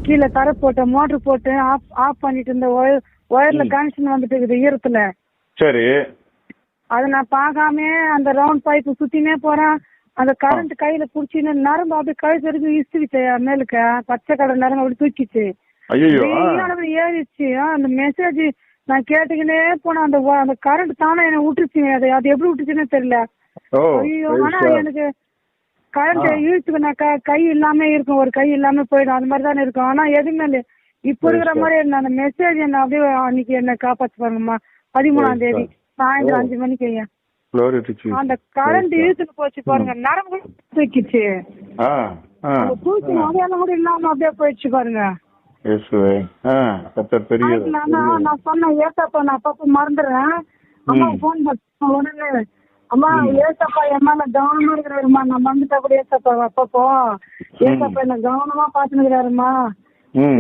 கீழே தர போட்ட மோட்டர் போட்டு ஆஃப் பண்ணிட்டு இருந்த ஒயர்ல கனெக்ஷன் வந்துட்டு இருக்குது ஈரத்துல. சரி. அதை நான் பார்க்காம அந்த ரவுண்ட் பைப்பு சுத்தினே போறேன். அந்த கரண்ட் கையில புடிச்சின்னு நரம்பு அப்படியே கழுத்து வரைக்கும் இசுக்கிச்சு. மேலுக்கு பச்சை கடை நரம்பு அப்படி தூக்கிச்சு. ஏறிச்சு. அந்த மெசேஜ் நான் கேட்டுக்கினே போனேன். அந்த கரண்ட் தானே என்ன விட்டுருச்சு. அது எப்படி விட்டுச்சுன்னு தெரியல. ஐயோ, ஆனா எனக்கு கரண்ட் இழுத்துக்கு நான் கை இல்லாம இருக்கும், ஒரு கை இல்லாம போயிடும், அது மாதிரி தானே இருக்கும். ஆனா எதுவுமே இல்லை. இப்ப இருக்கிற மாதிரி அந்த மெசேஜ் என்ன அப்படியே அன்னைக்கு என்ன காப்பாத்து பாருங்கம்மா. 13ஆம் தேதி சாயந்தரம் 5 மணிக்கு ஐயா அந்த கரண்ட் இழுத்துட்டு போச்சு பாருங்க. நரம்பு தூக்கிச்சு. தூக்கி அடையாளம் கூட இல்லாம அப்படியே போயிடுச்சு பாருங்க. நான் சொன்னேன் ஏசாப்பா, நான் அப்பப்ப மறந்துடுறேன். அம்மா போன் பண்ண உடனே, அம்மா ஏசாப்பா என் மேல கவனமா இருக்கிறாருமா, நான் மறந்துட்டா கூட ஏசாப்பா அப்பப்போ ஏசாப்பா என்ன கவனமா பாத்துனுக்கிறாருமா.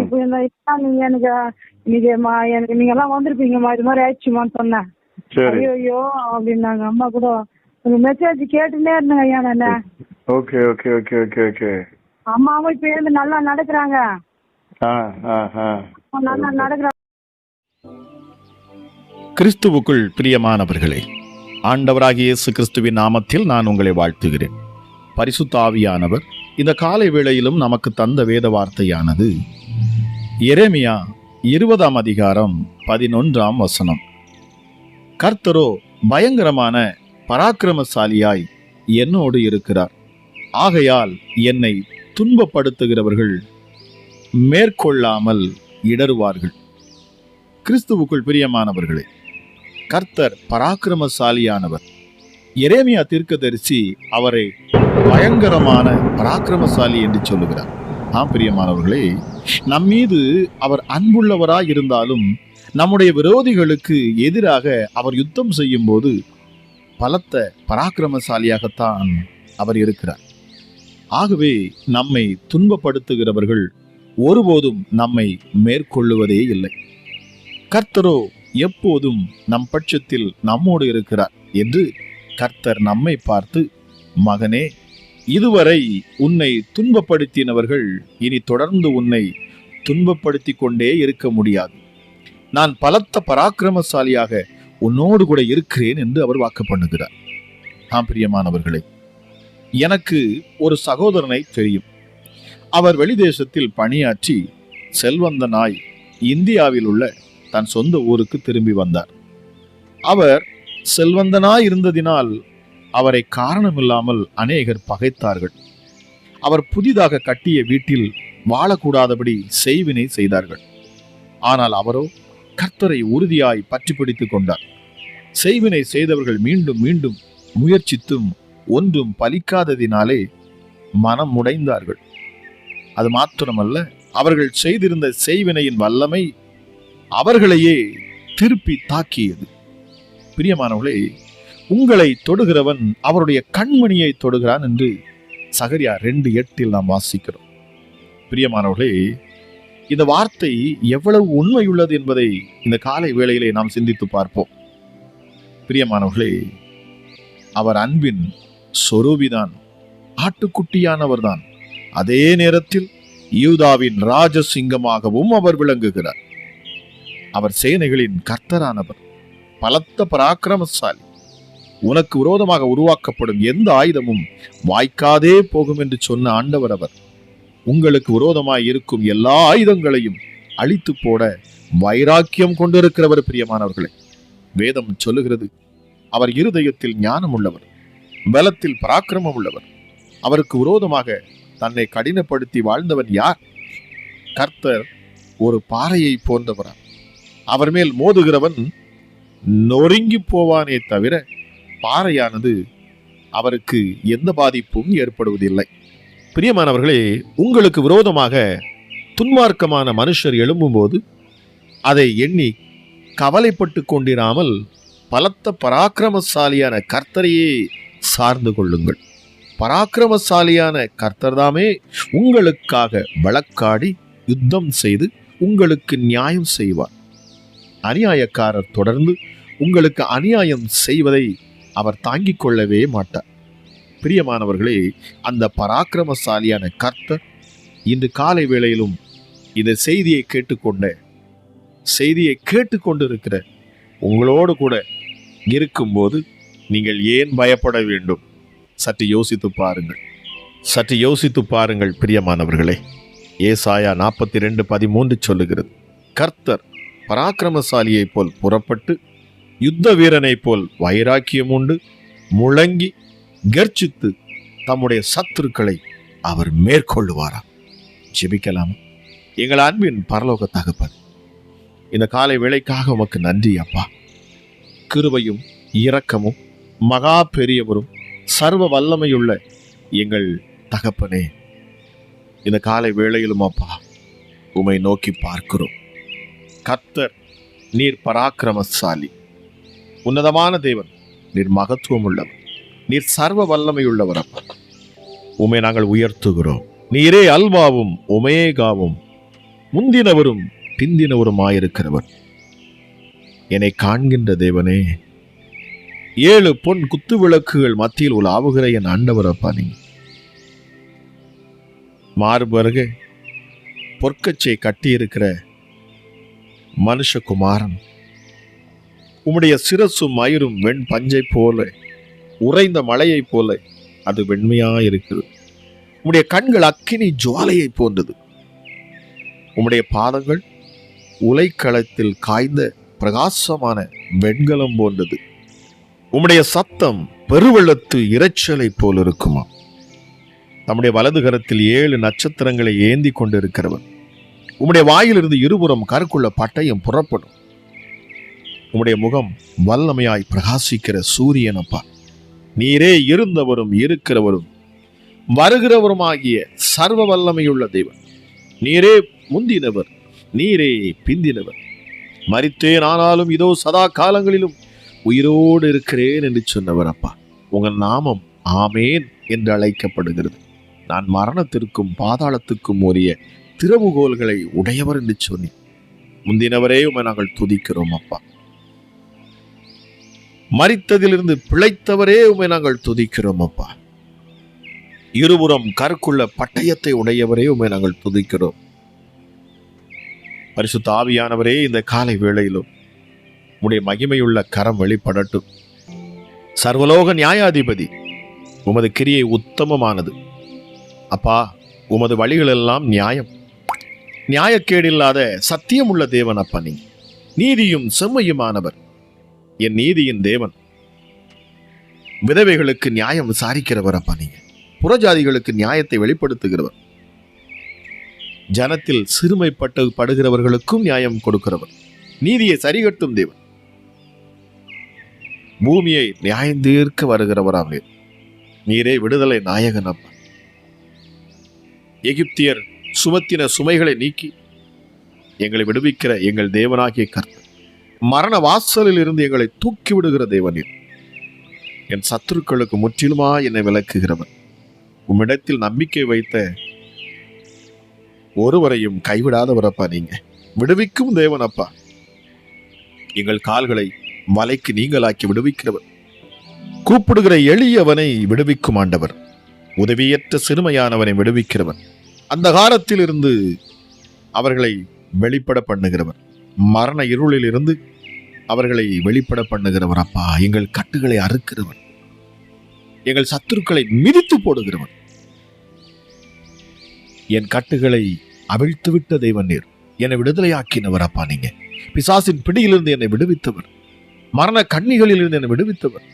இப்ப நீங்க எனக்கு இன்னைக்கு நீங்க எல்லாம் வந்திருப்பீங்கம்மா, இது மாதிரி ஆயிடுச்சுமான்னு சொன்னேன். ஐயோ அப்படின்னாங்க. அம்மா கூட உங்க மெசேஜ் கேட்டுட்டே இருந்தேங்க ஐயா நானு. அம்மாவும் இப்ப எழுந்து நல்லா நடக்கிறாங்க. நல்லா நடக்கிறாங்க. கிறிஸ்துவுக்குள் பிரியமானவர்களே, ஆண்டவராகிய இயேசு கிறிஸ்துவின் நாமத்தில் நான் உங்களை வாழ்த்துகிறேன். பரிசுத்த ஆவியானவர் இந்த காலை வேளையிலும் நமக்கு தந்த வேத வார்த்தையானது எரேமியா 20ஆம் அதிகாரம் 11ஆம் வசனம். கர்த்தரோ பயங்கரமான பராக்கிரமசாலியாய் என்னோடு இருக்கிறார், ஆகையால் என்னை துன்பப்படுத்துகிறவர்கள் மேற்கொள்ளாமல் இடறுவார்கள். கிறிஸ்துவுக்குள் பிரியமானவர்களே, கர்த்தர் பராக்கிரமசாலியானவர். எரேமியா தீர்க்கதரிசி அவரை பயங்கரமான பராக்கிரமசாலி என்று சொல்லுகிறார். பிரியமானவர்களே, நம்மீது அவர் அன்புள்ளவராய் இருந்தாலும் நம்முடைய விரோதிகளுக்கு எதிராக அவர் யுத்தம் செய்யும் போது பலத்த பராக்கிரமசாலியாகத்தான் அவர் இருக்கிறார். ஆகவே நம்மை துன்பப்படுத்துகிறவர்கள் ஒருபோதும் நம்மை மேற்கொள்ளுவதே இல்லை. கர்த்தரோ எப்போதும் நம் பட்சத்தில் நம்மோடு இருக்கிறார் என்று கர்த்தர் நம்மை பார்த்து, மகனே, இதுவரை உன்னை துன்பப்படுத்தினவர்கள் இனி தொடர்ந்து உன்னை துன்பப்படுத்தி கொண்டே இருக்க முடியாது. நான் பலத்த பராக்கிரமசாலியாக உன்னோடு கூட இருக்கிறேன் என்று அவர் வாக்கு பண்ணுகிறார். பிரியமானவர்களே, எனக்கு ஒரு சகோதரனை தெரியும். அவர் வெளிதேசத்தில் பணியாற்றி செல்வந்தனாய் இந்தியாவில் உள்ள தன் சொந்த ஊருக்கு திரும்பி வந்தார். அவர் செல்வந்தனாய் இருந்ததினால் அவரை காரணமில்லாமல் அநேகர் பகைத்தார்கள். அவர் புதிதாக கட்டிய வீட்டில் வாழக்கூடாதபடி செய்வினை செய்தார்கள். ஆனால் அவரோ கர்த்தரை உறுதியாய் பற்றி பிடித்துக் கொண்டார். செய்வினை செய்தவர்கள் மீண்டும் மீண்டும் முயற்சித்தும் ஒன்றும் பலிக்காததினாலே மனம் உடைந்தார்கள். அது மாத்திரமல்ல, அவர்கள் செய்திருந்த செய்வினையின் வல்லமை அவர்களையே திருப்பி தாக்கியது. பிரியமானவர்களே, உங்களை தொடுகிறவன் அவருடைய கண்மணியை தொடுகிறான் என்று சகரியா 2:8 நாம் வாசிக்கிறோம். பிரியமானவர்களே, இந்த வார்த்தை எவ்வளவு உண்மையுள்ளது என்பதை இந்த காலை வேளையிலே நாம் சிந்தித்து பார்ப்போம். பிரியமானவர்களே, அவர் அன்பின் சொரூபிதான், ஆட்டுக்குட்டியானவர்தான். அதே நேரத்தில் யூதாவின் ராஜசிங்கமாகவும் அவர் விளங்குகிறார். அவர் சேனைகளின் கர்த்தரானவர், பலத்த பராக்கிரமசாலி. உனக்கு விரோதமாக உருவாக்கப்படும் எந்த ஆயுதமும் வாய்க்காதே போகும் என்று சொன்ன ஆண்டவர் அவர். உங்களுக்கு விரோதமாய் இருக்கும் எல்லா ஆயுதங்களையும் அழித்து போட வைராக்கியம் கொண்டிருக்கிறவர். பிரியமானவர்களே, வேதம் சொல்லுகிறது, அவர் இருதயத்தில் ஞானம் உள்ளவர், பலத்தில் பராக்கிரமம் உள்ளவர். அவருக்கு விரோதமாக தன்னை கடினப்படுத்தி வாழ்ந்தவன் யார்? கர்த்தர் ஒரு பாறையை போன்றவரா. அவர் மேல் மோதுகிறவன் நொறுங்கி போவானே தவிர பாறையானது அவருக்கு எந்த பாதிப்பும் ஏற்படுவதில்லை. பிரியமானவர்களே, உங்களுக்கு விரோதமாக துன்மார்க்கமான மனுஷர் எழும்பும்போது அதை எண்ணி கவலைப்பட்டு கொண்டிராமல் பலத்த பராக்கிரமசாலியான கர்த்தரையே சார்ந்து கொள்ளுங்கள். பராக்கிரமசாலியான கர்த்தர்தாமே உங்களுக்காக வழக்காடி யுத்தம் செய்து உங்களுக்கு நியாயம் செய்வார். அநியாயக்காரர் தொடர்ந்து உங்களுக்கு அநியாயம் செய்வதை அவர் தாங்கிக் கொள்ளவே மாட்டார். பிரியமானவர்களே, அந்த பராக்கிரமசாலியான கர்த்தர் இன்று காலை வேளையிலும் இந்த செய்தியை கேட்டுக்கொண்டிருக்கிற உங்களோடு கூட இருக்கும்போது நீங்கள் ஏன் பயப்பட வேண்டும்? சற்று யோசித்து பாருங்கள் பிரியமானவர்களே. ஏசாயா 42:13 சொல்லுகிறது, கர்த்தர் பராக்கிரமசாலியைப் போல் புறப்பட்டு யுத்த வீரனைப் போல் வைராக்கியம் உண்டு முழங்கி கர்ஜித்து தம்முடைய சத்துருக்களை அவர் மேற்கொள்ளுவாராம். ஜெபிக்கலாம். எங்கள் அன்பின் பரலோக தகப்பன், இந்த காலை வேளைக்காக உமக்கு நன்றி அப்பா. கிருபையும் இரக்கமும் மகா பெரியவரும் சர்வ வல்லமையுள்ள எங்கள் தகப்பனே, இந்த காலை வேளையிலும் அப்பா உம்மை நோக்கி பார்க்கிறோம். கர்த்தர், நீர் பராக்கிரமசாலி, உன்னதமான தேவன், நீர் மகத்துவம் உள்ளவர், நீர் சர்வ வல்லமையுள்ளவர் அப்பா. உம்மை நாங்கள் உயர்த்துகிறோம். நீரே அல்வாவும் ஒமேகாவும் முந்தினவரும் பிந்தினவருமாயிருக்கிறவர். என்னை காண்கின்ற தேவனே, 7 பொன் குத்து விளக்குகள் மத்தியில் உலாவுகிற என் ஆண்டவர் அப்பா. நீ மார்பருக பொற்கச்சை கட்டியிருக்கிற மனுஷகுமாரன், உம்முடைய சிரசும் மயிரும் வெண் பஞ்சை போல, உறைந்த மலையை போல அது வெண்மையாயிருக்கிறது. உம்முடைய கண்கள் அக்கினி ஜுவாலையை போன்றது. உம்முடைய பாதங்கள் உலைக்களத்தில் காய்ந்த பிரகாசமான வெண்கலம் போன்றது. உம்முடைய சத்தம் பெருவெள்ளத்து இரைச்சலை போல் இருக்குமா? நம்முடைய வலது கரத்தில் 7 நட்சத்திரங்களை ஏந்தி கொண்டிருக்கிறவன். உம்முடைய வாயிலிருந்து இருபுறம் கருக்குள்ள பட்டயம் புறப்படும். உம்முடைய முகம் வல்லமையாய் பிரகாசிக்கிற சூரியன் அப்பா. நீரே இருந்தவரும் இருக்கிறவரும் வருகிறவருமாகிய சர்வ வல்லமையுள்ள தேவன். நீரே முந்தினவர், நீரே பிந்தினவர். மரித்தேன், ஆனாலும் இதோ சதா காலங்களிலும் உயிரோடு இருக்கிறேன் என்று சொன்னவர் அப்பா. உங்கள் நாமம் ஆமேன் என்று அழைக்கப்படுகிறது. நான் மரணத்திற்கும் பாதாளத்துக்கும் உரிய திறவுகோல்களை உடையவர் என்று சொன்னேன். முந்தினவரே உம்மை நாங்கள் துதிக்கிறோம் அப்பா. மரித்ததிலிருந்து பிழைத்தவரே உம்மை நாங்கள் துதிக்கிறோம் அப்பா. இருபுறம் கருக்குள்ள பட்டயத்தை உடையவரே உம்மை நாங்கள் துதிக்கிறோம். பரிசுத்த ஆவியானவரே, இந்த காலை வேளையிலும் உம்முடைய மகிமையுள்ள கரம் வெளிப்படட்டும். சர்வலோக நியாயாதிபதி, உமது கிரியை உத்தமமானது அப்பா. உமது வழிகள் எல்லாம் நியாயம், நியாயக்கேடில்லாத சத்தியம் உள்ள தேவன் அப்பா. நீ நீதியும் செம்மையுமானவர், என் நீதியின் தேவன். விதவைகளுக்கு நியாயம் விசாரிக்கிறவர் அப்பா. நீங்க புறஜாதிகளுக்கு நியாயத்தை வெளிப்படுத்துகிறவர். ஜனத்தில் சிறுமைப்படுகிறவர்களுக்கும் நியாயம் கொடுக்கிறவர். நீதியை சரிகட்டும் தேவன். பூமியை நியாயம் தீர்க்க வருகிறவராமே. நீரே விடுதலை நாயகன் அப்பா. எகிப்தியர் சுமத்தின சுமைகளை நீக்கி எங்களை விடுவிக்கிற எங்கள் தேவனாகிய கர்த்தர், மரண வாசலில் இருந்து எங்களை தூக்கி விடுகிற தேவனீர். என் சத்துருக்களுக்கு முற்றிலுமா என்னை விலக்குகிறவன். உம்மிடத்தில் நம்பிக்கை வைத்த ஒருவரையும் கைவிடாதவரப்பா. நீங்க விடுவிக்கும் தேவன் அப்பா. எங்கள் கால்களை வலைக்கு நீங்களாக்கி விடுவிக்கிறவர். கூப்பிடுகிற எளியவனை விடுவிக்கும் ஆண்டவர். உதவியற்ற சிறுமையானவனை விடுவிக்கிறவர். அந்த காலத்தில் இருந்து அவர்களை வெளிப்பட பண்ணுகிறவர். மரண இருளில் இருந்து அவர்களை வெளிப்பட பண்ணுகிறவர் அப்பா. எங்கள் கட்டுகளை அறுக்கிறவர். எங்கள் சத்துருக்களை மிதித்து போடுகிறவர். என் கட்டுகளை அவிழ்த்துவிட்ட தேவன் நீர். என்னை விடுதலையாக்கினவர் அப்பா. நீங்க பிசாசின் பிடியிலிருந்து என்னை விடுவித்தவர். மரண கண்ணிகளில் இருந்து என்னை விடுவித்தவர்.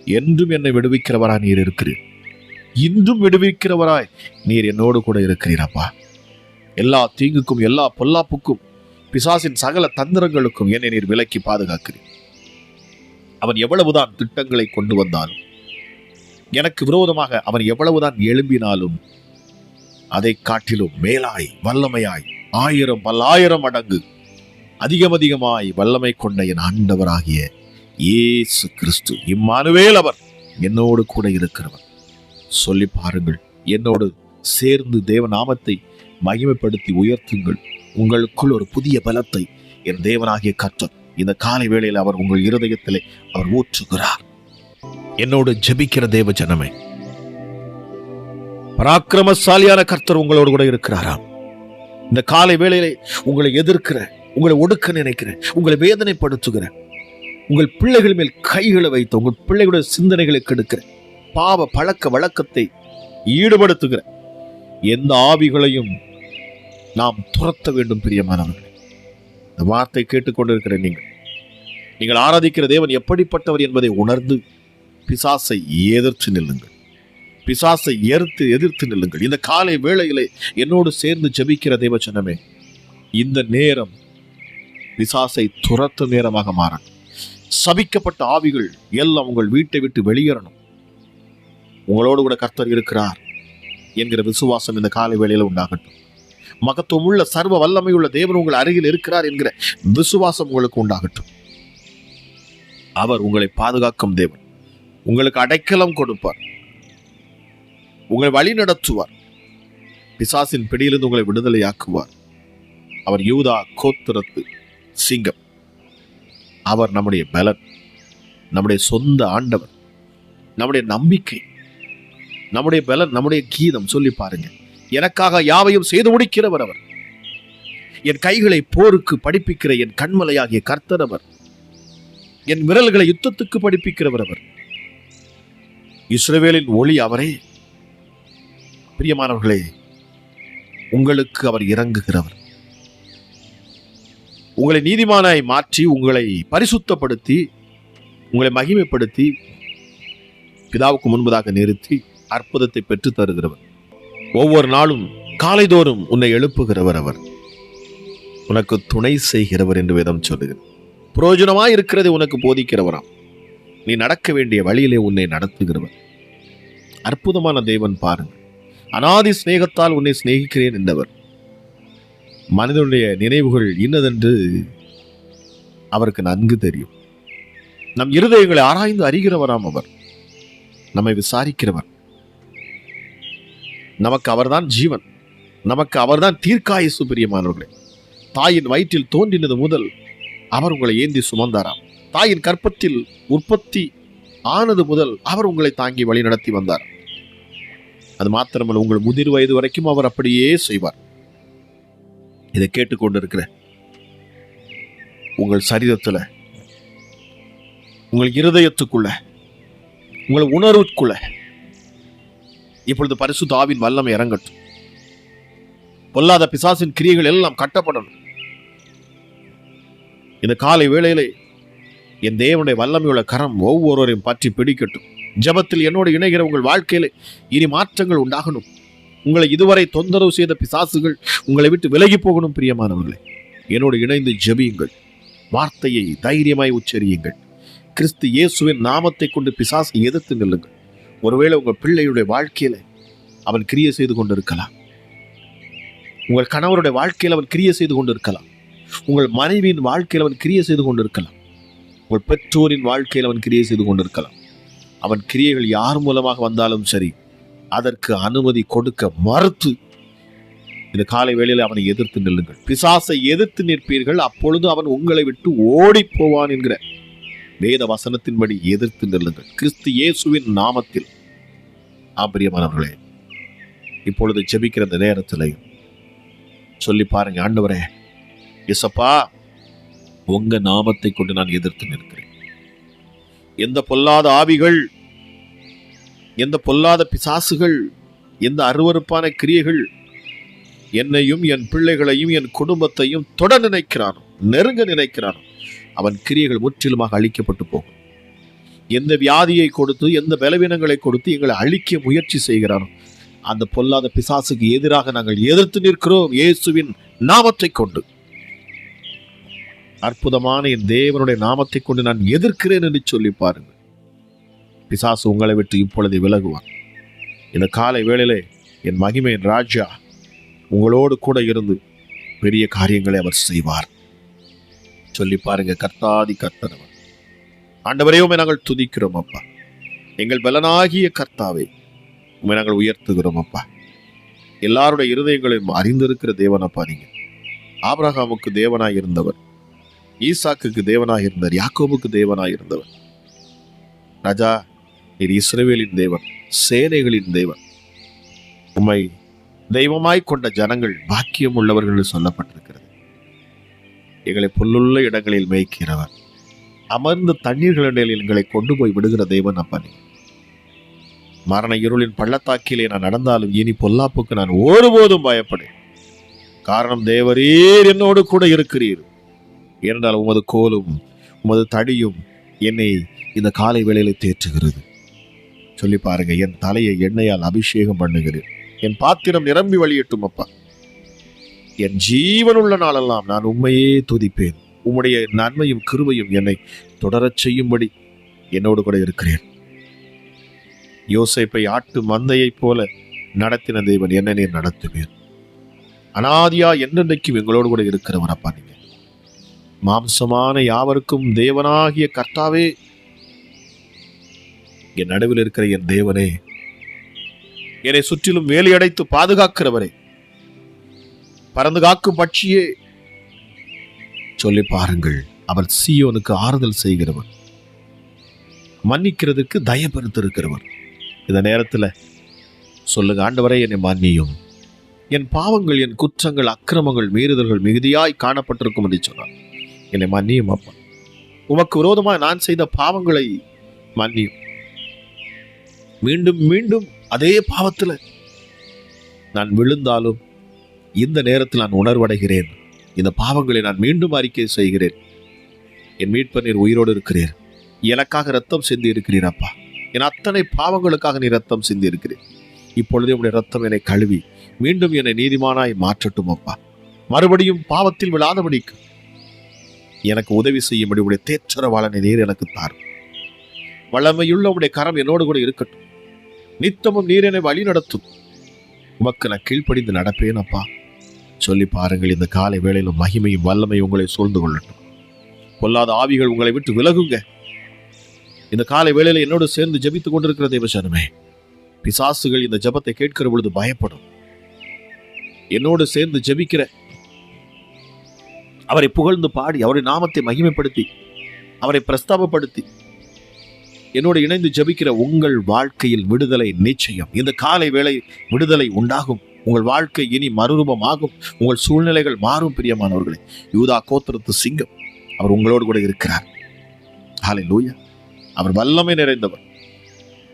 என்றும் என்னை விடுவிக்கிறவராய் நீர் இருக்கிறீர். இன்றும் விடுவிக்கிறவராய் நீர் என்னோடு கூட இருக்கிறீர் அப்பா. எல்லா தீங்குக்கும் எல்லா பொல்லாப்புக்கும் பிசாசின் சகல தந்திரங்களுக்கும் என்னை நீர் விலக்கி பாதுகாக்கிறீர். அவன் எவ்வளவுதான் திட்டங்களை கொண்டு வந்தாலும், எனக்கு விரோதமாக அவன் எவ்வளவுதான் எழும்பினாலும், அதை காட்டிலும் மேலாய் வல்லமையாய் 1000 பல்லாயிரம் மடங்கு அதிகமாய் வல்லமை கொண்ட என் ஆண்டவராகிய இயேசு கிறிஸ்து இம்மானுவேல் அவர் என்னோடு கூட இருக்கிறவர். சொல்லி பாருங்கள். என்னோடு சேர்ந்து தேவ நாமத்தை மகிமைப்படுத்தி உயர்த்துங்கள். உங்களுக்குள் ஒரு புதிய பலத்தை என் தேவனாகிய கர்த்தர் இந்த காலை வேளையில் அவர் உங்கள் இருதயத்திலே அவர் ஊற்றுகிறார். என்னோடு ஜெபிக்கிற தேவ ஜனமே, பராக்கிரமசாலியான கர்த்தர் உங்களோடு கூட இருக்கிறாராம். இந்த காலை வேளையிலே உங்களை எதிர்க்கிற, உங்களை ஒடுக்க நினைக்கிற, உங்களை வேதனைப்படுத்துகிற, உங்கள் பிள்ளைகள் மேல் கைகளை வைத்து உங்கள் பிள்ளைகளுடைய சிந்தனைகளை கெடுக்கிற, பாவ பழக்க வழக்கத்தை ஈடுபடுத்துகிற எந்த ஆவிகளையும் நாம் துரத்த வேண்டும். பிரியமானவர்களே, இந்த வார்த்தை கேட்டுக்கொண்டிருக்கிற நீங்கள் ஆராதிக்கிற தேவன் எப்படிப்பட்டவர் என்பதை உணர்ந்து பிசாசை எதிர்த்து நில்லுங்கள். பிசாசை எதிர்த்து நில்லுங்கள். இந்த காலை வேளையிலே என்னோடு சேர்ந்து ஜெபிக்கிற தேவச்சனமே, இந்த நேரம் பிசாசை துரத்த நேரமாக மாறணும். சபிக்கப்பட்ட ஆவிகள் எல்லாம் உங்கள் வீட்டை விட்டு வெளியேறணும். உங்களோடு கூட கர்த்தர் இருக்கிறார் என்கிற விசுவாசம் இந்த காலை வேளையில உண்டாகட்டும். மகத்துவம் உள்ள சர்வ வல்லமையுள்ள தேவன் உங்கள் அருகில் இருக்கிறார் என்கிற விசுவாசம் உங்களுக்கு உண்டாகட்டும். அவர் உங்களை பாதுகாக்கும் தேவன். உங்களுக்கு அடைக்கலம் கொடுப்பார், உங்களை வழி நடத்துவார், பிசாசின் பிடியிலிருந்து உங்களை விடுதலையாக்குவார். அவர் யூதா கோத்திரத்து சிங்கம். அவர் நம்முடைய பலன், நம்முடைய சொந்த ஆண்டவர், நம்முடைய நம்பிக்கை, நம்முடைய பலன், நம்முடைய கீதம். சொல்லி பாருங்க, எனக்காக யாவையும் செய்து முடிக்கிறவர் அவர். என் கைகளை போருக்கு படிப்பிக்கிற என் கண்மலையாகிய கர்த்தர் அவர். என் விரல்களை யுத்தத்துக்கு படிப்பிக்கிறவர் அவர். இஸ்ரவேலின் ஒளி அவரே. பிரியமானவர்களே, உங்களுக்கு அவர் இறங்குகிறவர். உங்களை நீதிமானாய் மாற்றி, உங்களை பரிசுத்தப்படுத்தி, உங்களை மகிமைப்படுத்தி, பிதாவுக்கு முன்பதாக நிறுத்தி அற்புதத்தை பெற்று தருகிறவர். ஒவ்வொரு நாளும் காலைதோறும் உன்னை எழுப்புகிறவர் அவர். உனக்கு துணை செய்கிறவர் என்று வேதம் சொல்லுகிறது. பிரயோஜனமாய் இருக்கிறதை உனக்கு போதிக்கிறவராம். நீ நடக்க வேண்டிய வழியிலே உன்னை நடத்துகிறவர். அற்புதமான தேவன் பாருங்கள். அநாதி சிநேகத்தால் உன்னை சிநேகிக்கிறேன் என்றவர். மனிதனுடைய நினைவுகள் இன்னதென்று அவருக்கு நன்கு தெரியும். நம் இருதயங்களை ஆராய்ந்து அறிகிறவராம் அவர். நம்மை விசாரிக்கிறவர். நமக்கு அவர்தான் ஜீவன், நமக்கு அவர்தான் தீர்க்காயுசு. பிரியமானவர்களே, தாயின் வயிற்றில் தோன்றினது முதல் அவர் உங்களை ஏந்தி சுமந்தாராம். தாயின் கற்பத்தில் உற்பத்தி ஆனது முதல் அவர் உங்களை தாங்கி வழி நடத்தி வந்தார். அது மாத்திரமல்ல, உங்கள் முதிர் வயது வரைக்கும் அவர் அப்படியே செய்வார். இதை கேட்டுக்கொண்டிருக்கிற உங்கள் சரீரத்துல, உங்கள் இருதயத்துக்குள்ள, உங்கள் உணர்வுக்குள்ள இப்பொழுது பரிசுத்த ஆவியின் வல்லமை இறங்கட்டும். பொல்லாத பிசாசின் கிரியைகள் எல்லாம் கட்டப்படணும். இந்த காலை வேளையிலே என் தேவனுடைய வல்லமையுள்ள கரம் ஒவ்வொருவரையும் பற்றி பிடிக்கட்டும். ஜெபத்தில் என்னோடு இணைகிற உங்கள் வாழ்க்கையில இனி மாற்றங்கள் உண்டாகணும். உங்களை இதுவரை தொந்தரவு செய்த பிசாசுகள் உங்களை விட்டு விலகி போகணும். பிரியமானவர்களே, என்னோடு இணைந்து ஜெபியுங்கள். வார்த்தையை தைரியமாய் உச்சரியுங்கள். கிறிஸ்து இயேசுவின் நாமத்தை கொண்டு பிசாசை எதிர்த்து நில்லுங்கள். ஒருவேளை உங்கள் பிள்ளையுடைய வாழ்க்கையில அவன் கிரியை செய்து கொண்டிருக்கலாம். உங்கள் கணவருடைய வாழ்க்கையில் அவன் கிரியை செய்து கொண்டிருக்கலாம். உங்கள் மனைவியின் வாழ்க்கையில் அவன் கிரியை செய்து கொண்டிருக்கலாம். உங்கள் பெற்றோரின் வாழ்க்கையில் அவன் கிரியை செய்து கொண்டிருக்கலாம். அவன் கிரியைகள் யார் மூலமாக வந்தாலும் சரி, அதற்கு அனுமதி கொடுக்க மறுத்து இந்த காலை வேளையில் அவனை எதிர்த்து நில்லுங்கள். பிசாசை எதிர்த்து நிற்பீர்கள், அப்பொழுது அவன் உங்களை விட்டு ஓடி போவான் என்கிற வேத வசனத்தின்படி எதிர்த்து நில்லுங்கள். கிறிஸ்து இயேசுவின் நாமத்தில். பிரியமானவர்களே, இப்பொழுது ஜெபிக்கிற இந்த நேரத்தில் சொல்லி பாருங்க, ஆண்டவரே இயேசப்பா, உங்க நாமத்தை கொண்டு நான் எதிர்த்து நிற்கிறேன். எந்த பொல்லாத ஆவிகள், எந்த பொல்லாத பிசாசுகள், எந்த அருவருப்பான கிரியைகள் என்னையும் என் பிள்ளைகளையும் என் குடும்பத்தையும் தொட நினைக்கிறானோ, நெருங்க நினைக்கிறானோ, அவன் கிரியைகள் முற்றிலுமாக அழிக்கப்பட்டு போகும். எந்த வியாதியை கொடுத்து, எந்த பலவீனங்களை கொடுத்து எங்களை அழிக்க முயற்சி செய்கிறானோ, அந்த பொல்லாத பிசாசுக்கு எதிராக நாங்கள் எதிர்த்து நிற்கிறோம் இயேசுவின் நாமத்தை கொண்டு. அற்புதமான என் தேவனுடைய நாமத்தை கொண்டு நான் எதிர்க்கிறேன் என்று சொல்லி பாருங்கள். பிசாசு உங்களை விட்டு இப்பொழுது விலகுவான். இந்த காலை வேளையிலே என் மகிமையின் ராஜா உங்களோடு கூட இருந்து பெரிய காரியங்களை அவர் செய்வார். சொல்லி பாருங்க, கர்த்தாதி கர்த்தரவர். ஆண்டவரே, உம்மை நாங்கள் துதிக்கிறோம் அப்பா. எங்கள் பலனாகிய கர்த்தாவை உம்மை நாங்கள் உயர்த்துகிறோம் அப்பா. எல்லாருடைய இருதயங்களையும் அறிந்திருக்கிற தேவனப்பா நீங்க. ஆபிரகாமுக்கு தேவனாய் இருந்தவர், ஈசாக்குக்கு தேவனாய் இருந்தவர், யாக்கோபுக்கு தேவனாய் இருந்தவர். ராஜா, நீர் இஸ்ரவேலின் தேவன், சேனைகளின் தேவன். உம்மை தெய்வமாய் கொண்ட ஜனங்கள் பாக்கியம் உள்ளவர்கள் என்று சொல்லப்பட்டிருக்கிறது. எங்களை புல்லுள்ள இடங்களில் மேய்க்கிறவர், அமர்ந்த தண்ணீர்களில் எங்களை கொண்டு போய் விடுகிற தேவன் அப்பா. நீ மரண இருளின் பள்ளத்தாக்கிலே நான் நடந்தாலும் இனி பொல்லாப்புக்கு நான் ஒருபோதும் பயப்படேன். காரணம், தேவரீர் என்னோடு கூட இருக்கிறீர். ஏனென்றால் உமது கோலும் உமது தடியும் என்னை இந்த காலை வேளையில தேற்றுகிறது. சொல்லி பாருங்க, என் தலையை எண்ணெயால் அபிஷேகம் பண்ணுகிறேன், என் பாத்திரம் நிரம்பி வழியட்டும் அப்பா. என் ஜீவனுள்ள நாளெல்லாம் நான் உண்மையே துதிப்பேன். உம்முடைய நன்மையும் கிருபையும் என்னை தொடரச் செய்யும்படி என்னோடு கூட இருக்கிறேன். யோசேப்பை ஆட்டு மந்தையைப் போல நடத்தின தேவன் என்ன நீர் நடத்துவீர். அனாதியா என்னென்றைக்கும் எங்களோடு கூட இருக்கிறவர் அப்பா. நீங்க மாம்சமான யாவருக்கும் தேவனாகிய கர்த்தாவே, என் நடுவில் இருக்கிற என் தேவனே, என்னை சுற்றிலும் வேலையடைத்து பாதுகாக்கிறவரே, பறந்து காக்கும் பட்சியே, சொல்லி பாருங்கள். அவர் சீயோனுக்கு ஆறுதல் செய்கிறவர், மன்னிக்கிறதுக்கு தயபெருத்திருக்கிறவர். இந்த நேரத்தில் சொல்லுங்க, ஆண்டவரே என்னை மன்னியும், என் பாவங்கள், என் குற்றங்கள், அக்கிரமங்கள், மீறுதல்கள் மிகுதியாய் காணப்பட்டிருக்கும் என்று சொன்னார். என்னை மன்னியும் அப்பா. உமக்கு விரோதமாக நான் செய்த பாவங்களை மன்னியும். மீண்டும் மீண்டும் அதே பாவத்தில் நான் விழுந்தாலும் இந்த நேரத்தில் நான் உணர்வடைகிறேன். இந்த பாவங்களை நான் மீண்டும் அறிக்கை செய்கிறேன். என் மீட்பர் நீர் உயிரோடு இருக்கிறீர். எனக்காக ரத்தம் சிந்தி இருக்கிறீர் அப்பா. என் அத்தனை பாவங்களுக்காக நீ ரத்தம் சிந்தி இருக்கிறீர். இப்பொழுதே உடைய ரத்தம் என்னை கழுவி மீண்டும் என்னை நீதிமானாய் மாற்றட்டும் அப்பா. மறுபடியும் பாவத்தில் விழாதபடிக்கு எனக்கு உதவி செய்யும்படி உடைய தேற்றரவாளனை நீர் எனக்கு தாரும். வல்லமையுள்ள உடைய கரம் என்னோடு கூட இருக்கட்டும். நித்தமும் நீர் என்னை வழி நடத்தும். உமக்கு நான் கீழ்ப்படிந்து நடப்பேன் அப்பா. சொல்லி பாருங்கள். இந்த காலை வேளையிலும் மகிமையும் வல்லமையும் உங்களை சூழ்ந்து கொள்ளட்டும். பொல்லாத ஆவிகள் உங்களை விட்டு விலகுங்க. இந்த காலை வேளையில என்னோடு சேர்ந்து ஜெபித்துக் கொண்டிருக்கிற தேவசனமே, பிசாசுகள் இந்த ஜெபத்தை கேட்கிற பொழுது பயப்படும். என்னோடு சேர்ந்து ஜெபிக்கிற, அவரை புகழ்ந்து பாடி, அவருடைய நாமத்தை மகிமைப்படுத்தி, அவரை பிரஸ்தாபப்படுத்தி என்னோடு இணைந்து ஜெபிக்கிற உங்கள் வாழ்க்கையில் விடுதலை நிச்சயம். இந்த காலை வேளை விடுதலை உண்டாகும். உங்கள் வாழ்க்கை இனி மறுரூபமாகும். உங்கள் சூழ்நிலைகள் மாறும். பிரியமானவர்களே, யூதா கோத்திரத்து சிங்கம் அவர் உங்களோடு கூட இருக்கிறார். ஹல்லேலூயா. அவர் வல்லமை நிறைந்தவர்.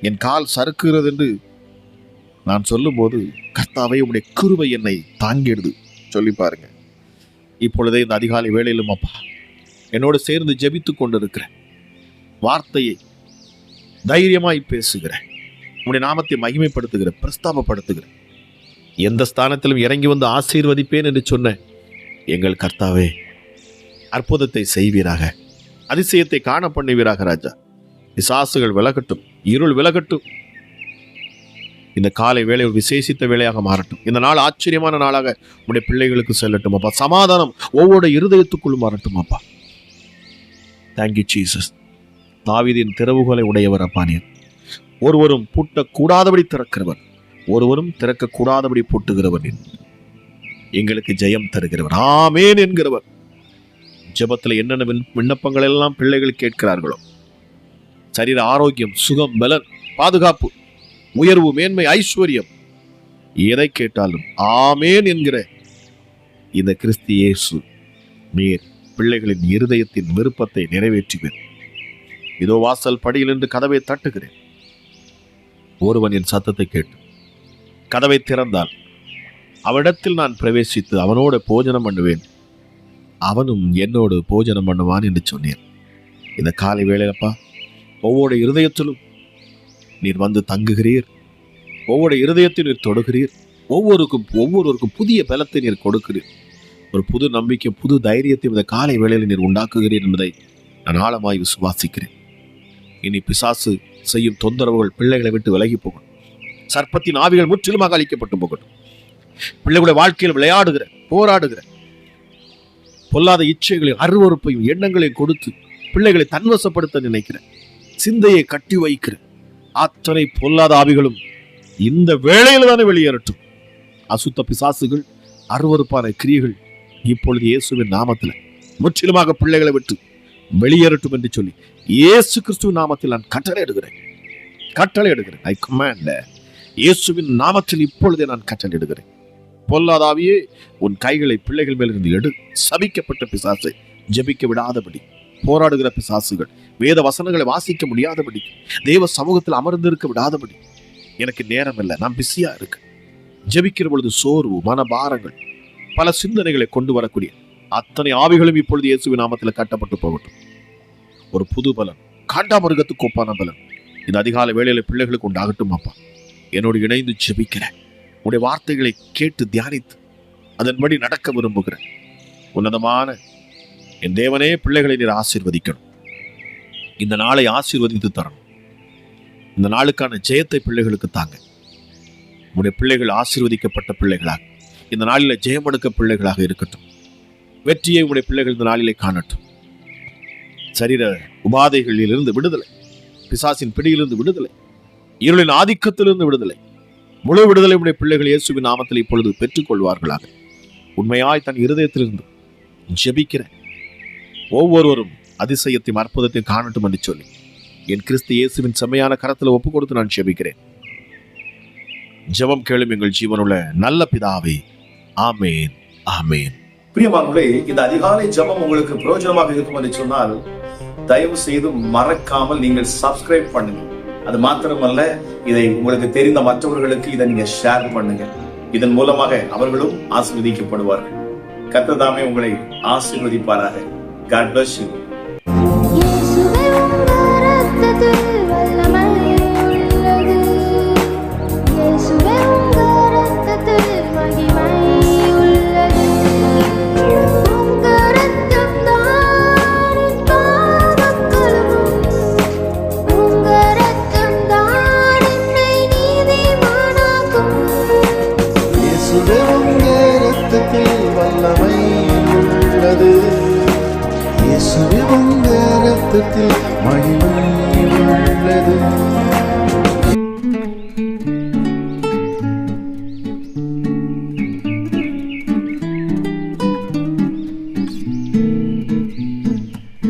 என் கால் சறுக்குகிறது என்று நான் சொல்லும் போது, கர்த்தாவே உம்முடைய கிருபை என்னை தாங்கிடுது. சொல்லி பாருங்க. இப்பொழுதே இந்த அதிகாலை வேளையிலும் அப்பா என்னோடு சேர்ந்து ஜெபித்துக் கொண்டிருக்கிற வார்த்தையை தைரியமாய் பேசுகிற, உம்முடைய நாமத்தை மகிமைப்படுத்துகிற, பிரஸ்தாபப்படுத்துகிற, எந்த ஸ்தானத்திலும் இறங்கி வந்து ஆசீர்வதிப்பேன் என்று சொன்ன எங்கள் கர்த்தாவே, அற்புதத்தை செய்வீராக, அதிசயத்தை காண பண்ணுவீராக ராஜா. பிசாசுகள் விலகட்டும், இருள் விலகட்டும். இந்த காலை வேளை ஒரு விசேஷித்த வேளையாக மாறட்டும். இந்த நாள் ஆச்சரியமான நாளாக உடைய பிள்ளைகளுக்கு செல்லட்டும் அப்பா. சமாதானம் ஒவ்வொரு இருதயத்துக்குள்ளும் மாறட்டும் அப்பா. Thank you Jesus. தாவீதின் திறவுகளை உடையவர் அப்பா நீர். ஒருவரும் பூட்டக்கூடாதபடி திறக்கிறவர், ஒருவரும் திறக்கக்கூடாதபடி பூட்டுகிறவர் நீர். எங்களுக்கு ஜெயம் தருகிறவர், ஆமேன் என்கிறவர். ஜெபத்தில் என்னென்ன விண்ணப்பங்கள் எல்லாம் பிள்ளைகள் கேட்கிறார்களோ, சரீர ஆரோக்கியம், சுகம், பலன், பாதுகாப்பு, உயர்வு, மேன்மை, ஐஸ்வர்யம், எதை கேட்டாலும் ஆமேன் என்கிற இந்த கிறிஸ்து இயேசு நீர் பிள்ளைகளின் இருதயத்தின் விருப்பத்தை நிறைவேற்றுவேன். இதோ வாசல் படியில் நின்று கதவை தட்டுகிறேன். ஒருவன் என் சத்தத்தை கேட்டு கதவை திறந்தால் அவனிடத்தில் நான் பிரவேசித்து அவனோடு போஜனம் பண்ணுவேன், அவனும் என்னோடு போஜனம் பண்ணுவான் என்று சொன்னேன். இந்த காலை வேளையிலப்பா ஒவ்வொரு இருதயத்திலும் நீர் வந்து தங்குகிறீர். ஒவ்வொரு இருதயத்தையும் நீர் தொடுகிறீர். ஒவ்வொருவருக்கும் புதிய பலத்தை நீர் கொடுக்கிறீர். ஒரு புது நம்பிக்கை, புது தைரியத்தை இந்த காலை வேளையில் நீர் உண்டாக்குகிறீர் என்பதை நான் ஆழமாய் விசுவாசிக்கிறேன். இனி பிசாசு செய்யும் தொந்தரவுகள் பிள்ளைகளை விட்டு விலகி போகணும். சர்ப்பத்தின் ஆவிகள் முற்றிலுமாக அழிக்கப்பட்டு போகட்டும். பிள்ளைகளுடைய வாழ்க்கையில் விளையாடுகிற, போராடுகிற, பொல்லாத இச்சைகளையும் அருவருப்பையும் எண்ணங்களையும் கொடுத்து பிள்ளைகளை தன்வசப்படுத்த நினைக்கிற, சிந்தையை கட்டி வைக்கிற அத்தனை பொல்லாத ஆவிகளும் இந்த வேளையில் தானே வெளியேறட்டும். அசுத்த பிசாசுகள், அருவருப்பான கிரியைகள் இப்பொழுது இயேசுவின் நாமத்தில் முற்றிலுமாக பிள்ளைகளை விட்டு வெளியேறட்டும் என்று சொல்லி இயேசு கிறிஸ்துவின் நாமத்தில் நான் கட்டளை எடுக்கிறேன். ஐ கமாண்ட் இயேசுவின் நாமத்தில் இப்பொழுதே நான் கட்டளையிடுகிறேன். பொல்லாதாவியே, உன் கைகளை பிள்ளைகள் மேல் இருந்து எடு. சபிக்கப்பட்ட பிசாசை ஜெபிக்க விடாதபடி, போராடுகிற பிசாசுகள் வேத வசனங்களை வாசிக்க முடியாதபடி, தேவ சமூகத்தில் அமர்ந்திருக்க விடாதபடி, எனக்கு நேரம் இல்லை, நான் பிஸியா இருக்கு. ஜெபிக்கிற பொழுது சோர்வு, மனபாரங்கள், பல சிந்தனைகளை கொண்டு வரக்கூடிய அத்தனை ஆவிகளும் இப்பொழுது இயேசுவின் நாமத்தில் கட்டப்பட்டு போகட்டும். ஒரு புது பலன், காண்டாமிருகத்துக்கு ஒப்பான பலன் இந்த அதிகாலை வேளையில பிள்ளைகளுக்கு உண்டாகட்டும். அப்பா, என்னோடு இணைந்து ஜெபிக்கிறேன். உடைய வார்த்தைகளை கேட்டு தியானித்து அதன்படி நடக்க விரும்புகிறேன். உன்னதமான என் தேவனே, பிள்ளைகளை நீர் ஆசீர்வதிக்கணும். இந்த நாளை ஆசீர்வதித்து தரணும். இந்த நாளுக்கான ஜெயத்தை பிள்ளைகளுக்கு தாங்க. உடைய பிள்ளைகள் ஆசீர்வதிக்கப்பட்ட பிள்ளைகளாக இந்த நாளில ஜெயமெடுக்க பிள்ளைகளாக இருக்கட்டும். வெற்றியை உடைய பிள்ளைகள் இந்த நாளிலே காணட்டும். சரீர உபாதைகளில் இருந்து விடுதலை, பிசாசின் பிடியிலிருந்து விடுதலை, இருளின் ஆதிக்கத்திலிருந்து விடுதலை, முழு விடுதலை உடைய பிள்ளைகள் இயேசுவின் நாமத்தில் இப்பொழுது பெற்றுக் கொள்வார்களாக. உண்மையாய் தன் இருதயத்திலிருந்து ஜெபிக்கிறேன். ஒவ்வொருவரும் அதிசயத்தையும் அற்புதத்தையும் காணட்டும் என்று சொல்லி என் கிறிஸ்து இயேசுவின் செம்மையான கரத்தில் ஒப்புக் கொடுத்து நான் ஜெபிக்கிறேன். ஜெபம் கேளும் எங்கள் ஜீவனுள்ள நல்ல பிதாவே. ஆமேன், ஆமேன். பிரியமானவர்களே, இந்த அதிகாலை ஜெபம் உங்களுக்கு பிரயோஜனமாக இருக்கும் என்று சொன்னால் தயவு செய்து மறக்காமல் நீங்கள் சப்ஸ்கிரைப் பண்ணுங்க. அது மாத்திரமல்ல, இதை உங்களுக்கு தெரிந்த மற்றவர்களுக்கு இதை நீங்க ஷேர் பண்ணுங்க. இதன் மூலமாக அவர்களும் ஆசீர்வதிக்கப்படுவார்கள். கர்த்தர் தாமே உங்களை ஆசீர்வதிப்பாராக. God bless you. இயேசுவே உங்க இரத்தத்தில் மகிமை உள்ளது.